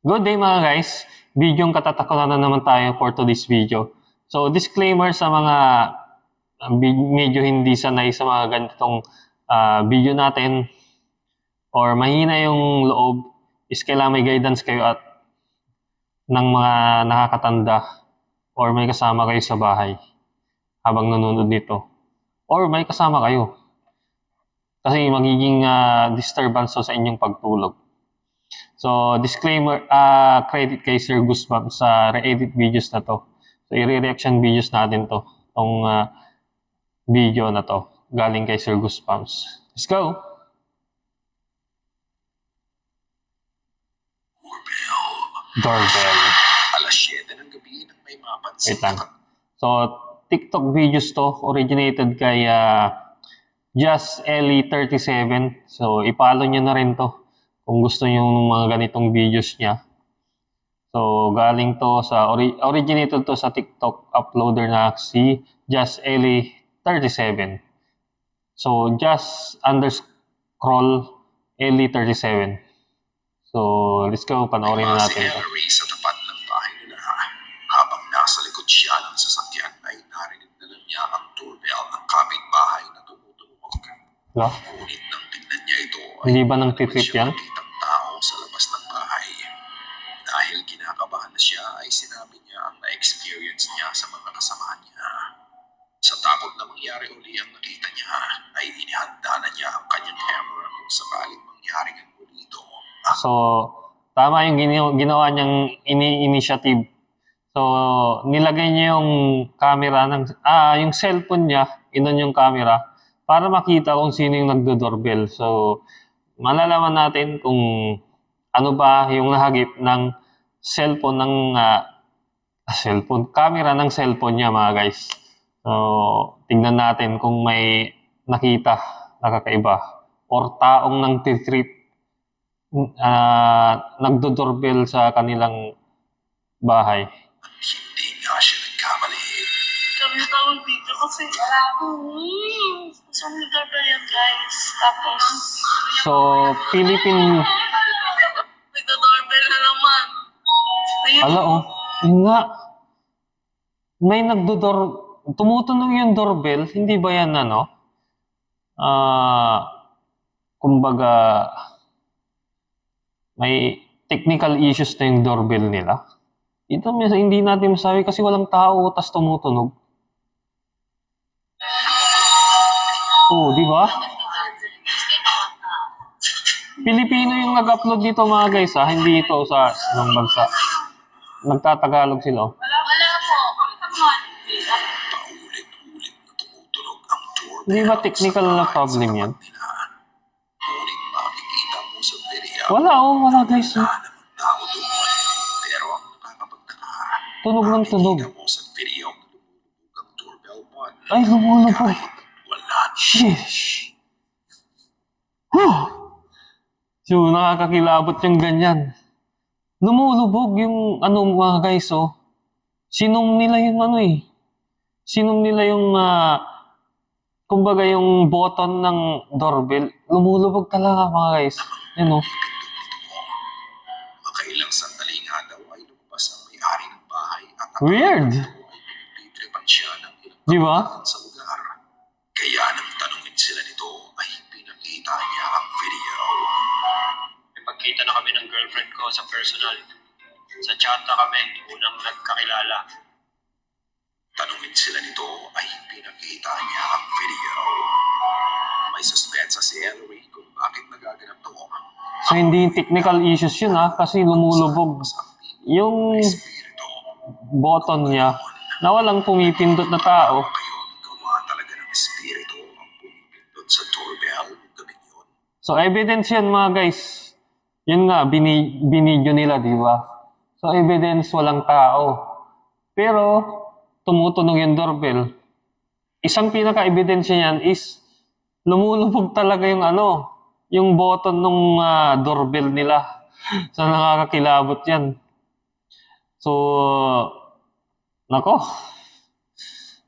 Good day mga guys! Bidyong katatakutan na naman tayo for today's video. So disclaimer sa mga medyo hindi sanay sa mga ganitong video natin or mahina yung loob is kailangan may guidance kayo at ng mga nakakatanda or may kasama kayo sa bahay habang nanonood nito or may kasama kayo kasi magiging disturbance sa inyong pagtulog. So, disclaimer, credit kay Sir Goosebumps sa re-edit videos na to. So, i-reaction videos natin to. Itong video na to. Galing kay Sir Goosebumps. Let's go! Doorbell. Alas 7 ng gabi nang may mapansin. Wait lang. So, TikTok videos to. Originated kay Just Ellie 37. So, ipalo nyo na rin to kung gusto nyo ng mga ganitong videos niya. So, galing to sa, originated to sa TikTok uploader na si Just Ellie 37. So, Just _ Ellie 37. So, let's go, panoorin na natin ito. Si sa tapat ng bahay nila. Habang nasa likod siya ng sasakyan ay narinig na niya ang doorbell ng kapitbahay na tumutunog. Hello? Ngunit nang tingnan niya ito Hindi ba nang titrip yan? Kitang tao sa labas ng bahay. Dahil kinakabahan na siya ay sinabi niya ang na-experience niya sa mga kasamahan niya. Sa takot na mangyari uli ang nakita niya ay inihanda na niya ang kanyang camera kung sakaling mangyari ang uli ito. So, tama yung ginawa niyang initiative. So, nilagay niya yung camera ng, yung cellphone niya, inon yung camera, para makita kung sino yung nagdo-doorbell. So, malalaman natin kung ano ba yung nahagip ng cellphone ng camera ng cellphone niya mga guys. So, tingnan natin kung may nakita na kakaiba or taong nang titrip nagdo-doorbell sa kanilang bahay. Hindi nga siya nagkamali. Kami tawag dito kasi isang lugar ba yan guys? Tapos So, Philippine... nagda-doorbell na naman. Ayun. Ala, oh. Yun nga. May tumutunog yung doorbell. Hindi ba yan, kumbaga, may technical issues na yung doorbell nila. Ito, hindi natin masabi kasi walang tao tas tumutunog. Oh, di ba? Pilipino yung nag-upload dito mga guys hindi ito sa ibang bansa. Nagtatagalog sila. Wala po. Paulit-ulit na tumutunog ang doorbell. Hindi ba technical na problem yan? Ngunit makikita mo sa video. Wala guys. Wala namang tao doon. Pero ang nakakapagtaka, Tunog ng tunog. makikita mo sa video na lumulubog ang doorbell button. Ay, lumulubog. Wala na. Sheesh. Whew. So, nakakakilabot yung ganyan. Lumulubog yung mga guys, oh. Sinom nila yung Sinom nila yung, kumbaga yung button ng doorbell. Lumulubog talaga mga guys. Yan, oh. Makailang sandali nga daw ay lumabas ang may-ari ng bahay at ang Weird. pinagtitripan siya ng ilang Di ba? kabataan sa lugar. Kaya nang tanungin sila nito ay pinakita niya ang video. Nagpagkita na kami ng girlfriend ko sa personal. Sa chat na kami, unang nagkakilala. Tanungin sila nito ay pinakita niya ang video. May suspensa si Ellery kung bakit nagaganap to. So, hindi technical issues yun, kasi lumulubog yung Espiritu. button niya na walang pumipindot na tao. Kayo nagawa talaga ng espiritu ang pumipindot sa doorbell ng gabi yun. So, evidence yan mga guys. Yun nga, binidyo nila, di ba? So, evidence walang tao. Pero, tumutunog yung doorbell. Isang pinaka-ebidensya niyan is lumulubog talaga yung yung button ng doorbell nila. So, nakakakilabot yan. So, nako.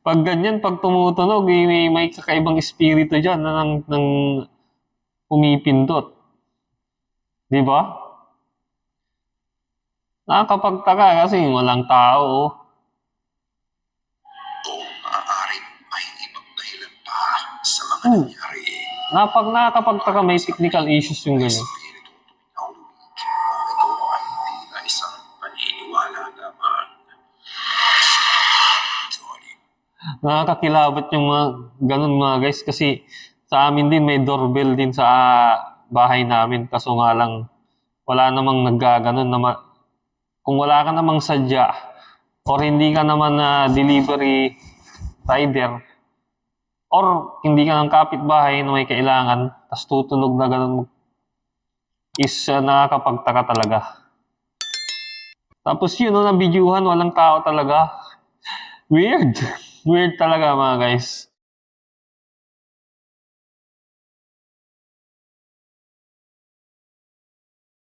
Pag ganyan, pag tumutunog, may kakaibang espiritu dyan ng pumipindot. Di ba? Nakakapagtaka kasi walang tao. Oh. O maaaring may ibang dahilan pa sa mga nangyari. Nakakapagtaka may technical issues yung ganyan. Espiritu tumingawig o ito ay tila isang paniniwala lamang. Johnny, Nakakakilabot yung mga ganun mga guys kasi sa amin din may doorbell din sa bahay namin kaso nga lang wala namang naggaganon na kung wala ka namang sadya or hindi ka naman na delivery rider or hindi ka ng kapitbahay na may kailangan tas tutunog na ganun is nakakapagtaka talaga. Tapos yun, no, na videohan, walang tao talaga. Weird. Weird talaga mga guys.